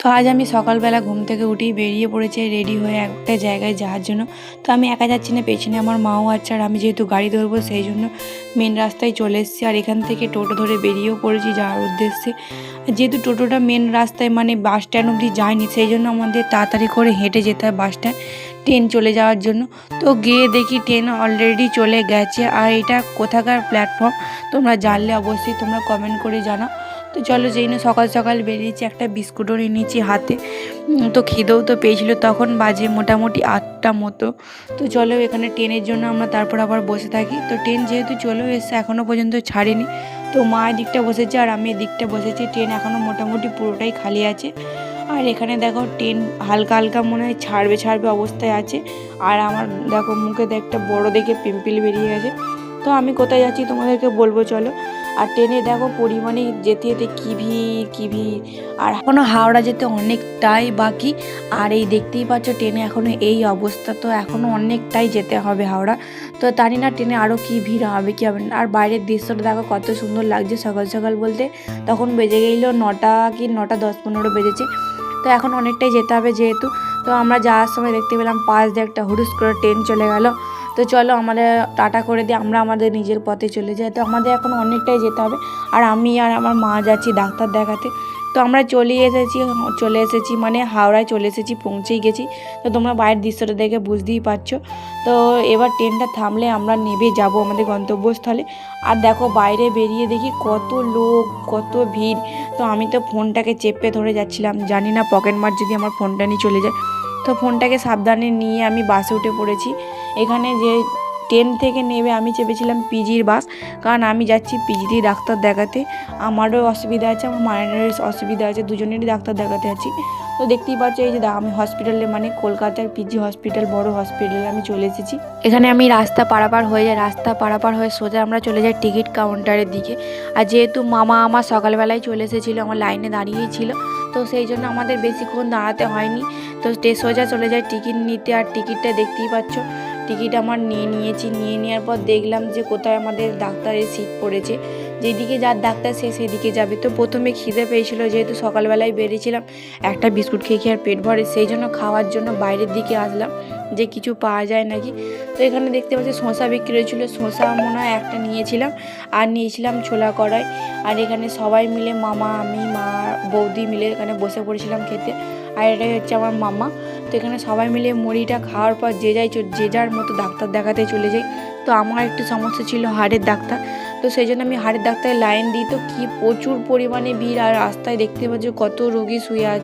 তো আজ আমি সকালবেলা ঘুম থেকে উঠেই বেরিয়ে পড়েছি রেডি হয়ে একটা জায়গায় যাওয়ার জন্য। তো আমি একা যাচ্ছি না, পেছনে আমার মাও আছে, আর আমি যেহেতু গাড়ি ধরবো সেই জন্য মেন রাস্তায় চলে এসেছি। আর এখান থেকে টোটো ধরে বেরিয়েও পড়েছি যাওয়ার উদ্দেশ্যে। যেহেতু টোটোটা মেন রাস্তায় মানে বাস স্ট্যান্ড অবধি যায়নি, সেই জন্য আমাদের তাড়াতাড়ি করে হেঁটে যেতে হয় বাস স্ট্যান্ড ট্রেন চলে যাওয়ার জন্য। তো গিয়ে দেখি ট্রেন অলরেডি চলে গেছে। আর এটা কোথাকার প্ল্যাটফর্ম তোমরা জানলে অবশ্যই তোমরা কমেন্ট করে জানাও। তো চলো, যেই না সকাল সকাল বেরিয়েছি, একটা বিস্কুটও নিয়েছি হাতে। তো খিদেও তো পেয়েছিল, তখন বাজে মোটামুটি 8টা মতো। তো চলো, এখানে ট্রেনের জন্য আমরা তারপর আবার বসে থাকি। তো ট্রেন যেহেতু চলেও এসছে, এখনও পর্যন্ত ছাড়েনি। তো মা এদিকটা বসেছে আর আমি এদিকটা বসেছি। ট্রেন এখনও মোটামুটি পুরোটাই খালি আছে। আর এখানে দেখো ট্রেন হালকা হালকা মনে হয় ছাড়বে অবস্থায় আছে। আর আমার দেখো মুখে একটা বড় দেখে পিম্পল বেরিয়ে গেছে। তো আমি কোথায় যাচ্ছি তোমাদেরকে বলবো, চলো। আর ট্রেনে দেখো পরিমাণে যেতে যেতে কী ভিড়। আর এখনও হাওড়া যেতে অনেকটাই বাকি। আর এই দেখতেই পাচ্ছ ট্রেনে এখনও এই অবস্থা, তো এখনও অনেকটাই যেতে হবে হাওড়া। তো জানি না ট্রেনে আরও কী ভিড় হবে কী হবে না। আর বাইরের দৃশ্যটা দেখো কত সুন্দর লাগছে। সকাল সকাল বলতে তখন বেজে গেল 9টা কি 9টা 10-15 বেজেছে। তো এখন অনেকটাই যেতে হবে যেহেতু। তো আমরা যাওয়ার সময় দেখতে পেলাম পাশ দিয়ে একটা হুড়ুস করে ট্রেন চলে গেল। তো চলো, আমাদের টাটা করে দিয়ে আমরা আমাদের নিজের পথে চলে যাই। তো আমাদের এখন অনেকটাই যেতে হবে। আর আমি আর আমার মা যাচ্ছি ডাক্তার দেখাতে। তো আমরা চলে এসেছি মানে হাওড়ায় চলে এসেছি, পৌঁছেই গেছি। তো তোমরা বাইরের দৃশ্যটা দেখে বুঝতেই পারছো। তো এবার ট্রেনটা থামলে আমরা নেমে যাব আমাদের গন্তব্যস্থলে। আর দেখো বাইরে বেরিয়ে দেখি কত লোক, কত ভিড়। তো আমি তো ফোনটাকে চেপে ধরে যাচ্ছিলাম, জানি না পকেট মার যদি আমার ফোনটা নিয়ে চলে যায়। তো ফোনটাকে সাবধানে নিয়ে আমি বাসে উঠে পড়েছি। এখানে যে ট্রেন থেকে নেমে আমি চেপেছিলাম পিজির বাস, কারণ আমি যাচ্ছি পিজিতেই ডাক্তার দেখাতে। আমারও অসুবিধা আছে, আমার মায়ের অসুবিধা আছে, দুজনেরই ডাক্তার দেখাতে আছি। তো দেখতেই পাচ্ছ এই যে আমি হসপিটালে মানে কলকাতার পিজি হসপিটাল, বড় হসপিটালে আমি চলে এসেছি। এখানে আমি রাস্তা পারাপার হয়ে সোজা আমরা চলে যাই টিকিট কাউন্টারের দিকে। আর যেহেতু মামা আমার সকালবেলায় চলে এসেছিলো, আমার লাইনে দাঁড়িয়েই ছিল, তো সেই জন্য আমাদের বেশিক্ষণ দাঁড়াতে হয়নি। তো সোজা চলে যায় টিকিট নিতে। আর টিকিটটা দেখতেই পাচ্ছ, টিকিট আমার নিয়ে নেওয়ার পর দেখলাম যে কোথায় আমাদের ডাক্তারের সিট পড়েছে। যেদিকে যার ডাক্তার সে সেদিকে যাবে। তো প্রথমে খিদে পেয়েছিল, যেহেতু সকালবেলায় বেরিয়েছিলাম, একটা বিস্কুট খেয়ে আর পেট ভরে, সেই জন্য খাওয়ার জন্য বাইরের দিকে আসলাম যে কিছু পাওয়া যায় নাকি। তো এখানে দেখতে পাচ্ছি শসা বিক্রি হয়েছিল, শসা মনে হয় একটা নিয়েছিলাম। আর নিয়েছিলাম ছোলা কড়াই। আর এখানে সবাই মিলে মামা, আমি, মা, বৌদি মিলে এখানে বসে পড়েছিলাম খেতে। আর এটাই হচ্ছে আমার মামা। তো এখানে সবাই মিলে মুড়িটা খাওয়ার পর যে যার মতো ডাক্তার দেখাতে চলে যাই। তো আমার একটু সমস্যা ছিল হাড়ের ডাক্তার, তো সেই জন্য আমি হাড়ের ডাক্তারের লাইন দিই। তো কি প্রচুর পরিমাণে ভিড়। আর রাস্তায় দেখতে পাচ্ছি কত রোগী শুয়ে আছে।